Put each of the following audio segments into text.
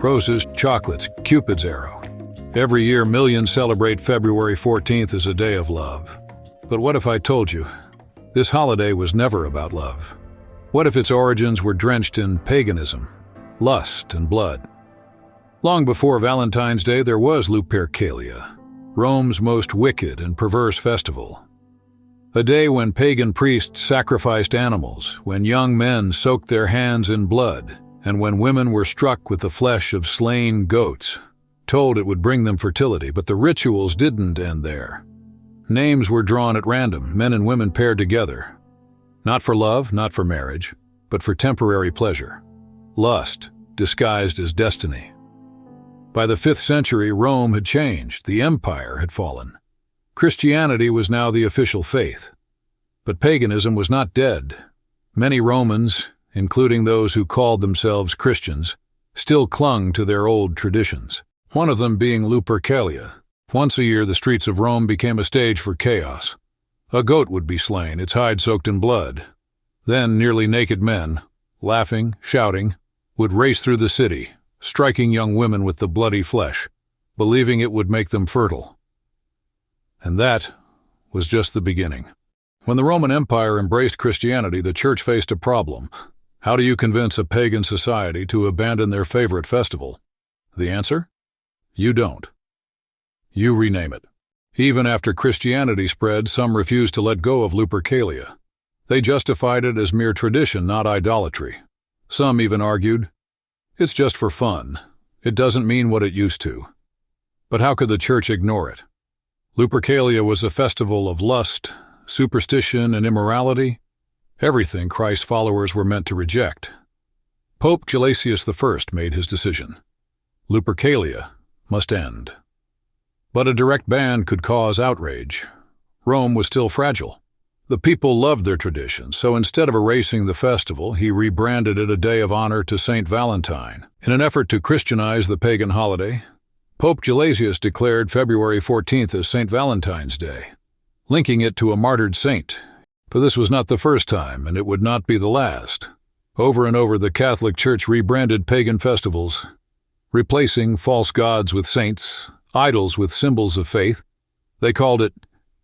Roses, chocolates, Cupid's arrow. Every year, millions celebrate February 14th as a day of love. But what if I told you, this holiday was never about love? What if its origins were drenched in paganism, lust, and blood? Long before Valentine's Day, there was Lupercalia, Rome's most wicked and perverse festival. A day when pagan priests sacrificed animals, when young men soaked their hands in blood, and when women were struck with the flesh of slain goats, told it would bring them fertility. But the rituals didn't end there. Names were drawn at random, men and women paired together. Not for love, not for marriage, but for temporary pleasure. Lust, disguised as destiny. By the 5th century, Rome had changed, the empire had fallen. Christianity was now the official faith. But paganism was not dead. Many Romans, including those who called themselves Christians, still clung to their old traditions. One of them being Lupercalia. Once a year, the streets of Rome became a stage for chaos. A goat would be slain, its hide soaked in blood. Then nearly naked men, laughing, shouting, would race through the city, striking young women with the bloody flesh, believing it would make them fertile. And that was just the beginning. When the Roman Empire embraced Christianity, the church faced a problem. How do you convince a pagan society to abandon their favorite festival? The answer? You don't. You rename it. Even after Christianity spread, some refused to let go of Lupercalia. They justified it as mere tradition, not idolatry. Some even argued, it's just for fun. It doesn't mean what it used to. But how could the church ignore it? Lupercalia was a festival of lust, superstition, and immorality. Everything Christ's followers were meant to reject. Pope Gelasius I made his decision. Lupercalia must end. But a direct ban could cause outrage. Rome was still fragile. The people loved their traditions, so instead of erasing the festival, he rebranded it a day of honor to Saint Valentine. In an effort to Christianize the pagan holiday, Pope Gelasius declared February 14th as Saint Valentine's Day, linking it to a martyred saint. But this was not the first time, and it would not be the last. Over and over, the Catholic Church rebranded pagan festivals, replacing false gods with saints, idols with symbols of faith. They called it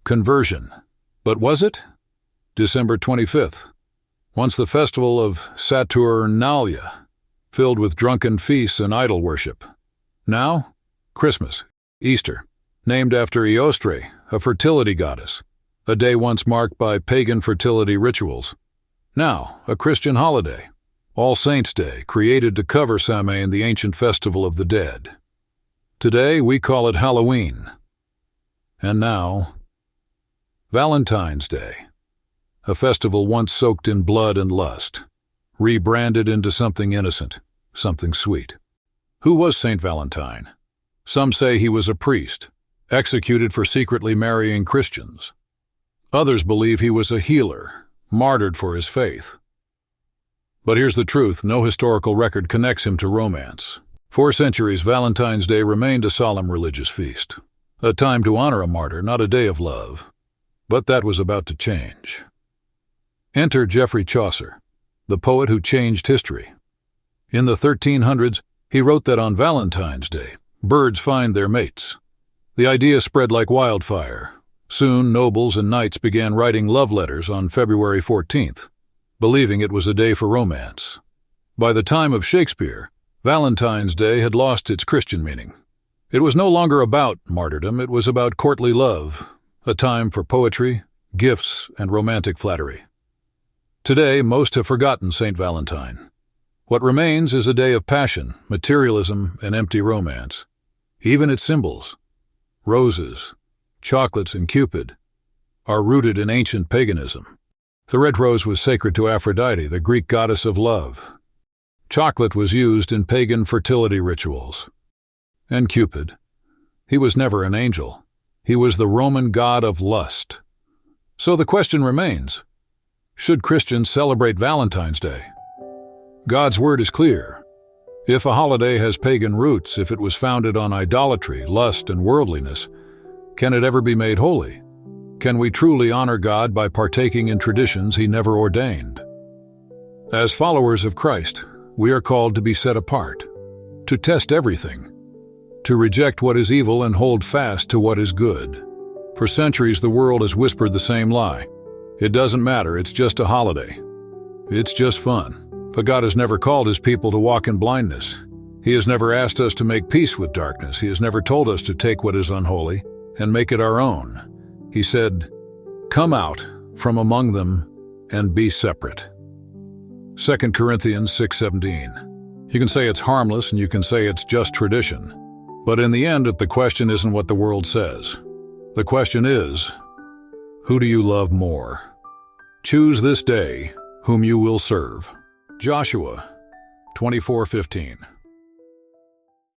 conversion. But was it? December 25th, once the festival of Saturnalia, filled with drunken feasts and idol worship. Now, Christmas, Easter, named after Eostre, a fertility goddess, a day once marked by pagan fertility rituals. Now, a Christian holiday, All Saints' Day, created to cover Samhain, the ancient festival of the dead. Today, we call it Halloween. And now, Valentine's Day, a festival once soaked in blood and lust, rebranded into something innocent, something sweet. Who was Saint Valentine? Some say he was a priest, executed for secretly marrying Christians. Others believe he was a healer, martyred for his faith. But here's the truth, no historical record connects him to romance. For centuries, Valentine's Day remained a solemn religious feast, a time to honor a martyr, not a day of love. But that was about to change. Enter Geoffrey Chaucer, the poet who changed history. In the 1300s, he wrote that on Valentine's Day, birds find their mates. The idea spread like wildfire. Soon, nobles and knights began writing love letters on February 14th, believing it was a day for romance. By the time of Shakespeare, Valentine's Day had lost its Christian meaning. It was no longer about martyrdom, it was about courtly love, a time for poetry, gifts, and romantic flattery. Today, most have forgotten St. Valentine. What remains is a day of passion, materialism, and empty romance. Even its symbols, roses, chocolates, and Cupid, are rooted in ancient paganism. The red rose was sacred to Aphrodite, the Greek goddess of love. Chocolate was used in pagan fertility rituals. And Cupid, he was never an angel. He was the Roman god of lust. So the question remains, should Christians celebrate Valentine's Day? God's word is clear. If a holiday has pagan roots, if it was founded on idolatry, lust, and worldliness, can it ever be made holy? Can we truly honor God by partaking in traditions he never ordained? As followers of Christ, we are called to be set apart, to test everything, to reject what is evil and hold fast to what is good. For centuries, the world has whispered the same lie. It doesn't matter, it's just a holiday. It's just fun. But God has never called His people to walk in blindness. He has never asked us to make peace with darkness. He has never told us to take what is unholy and make it our own. He said, "Come out from among them and be separate." 2 Corinthians 6:17. You can say it's harmless and you can say it's just tradition. But in the end, the question isn't what the world says. The question is, who do you love more? Choose this day whom you will serve. Joshua 24:15.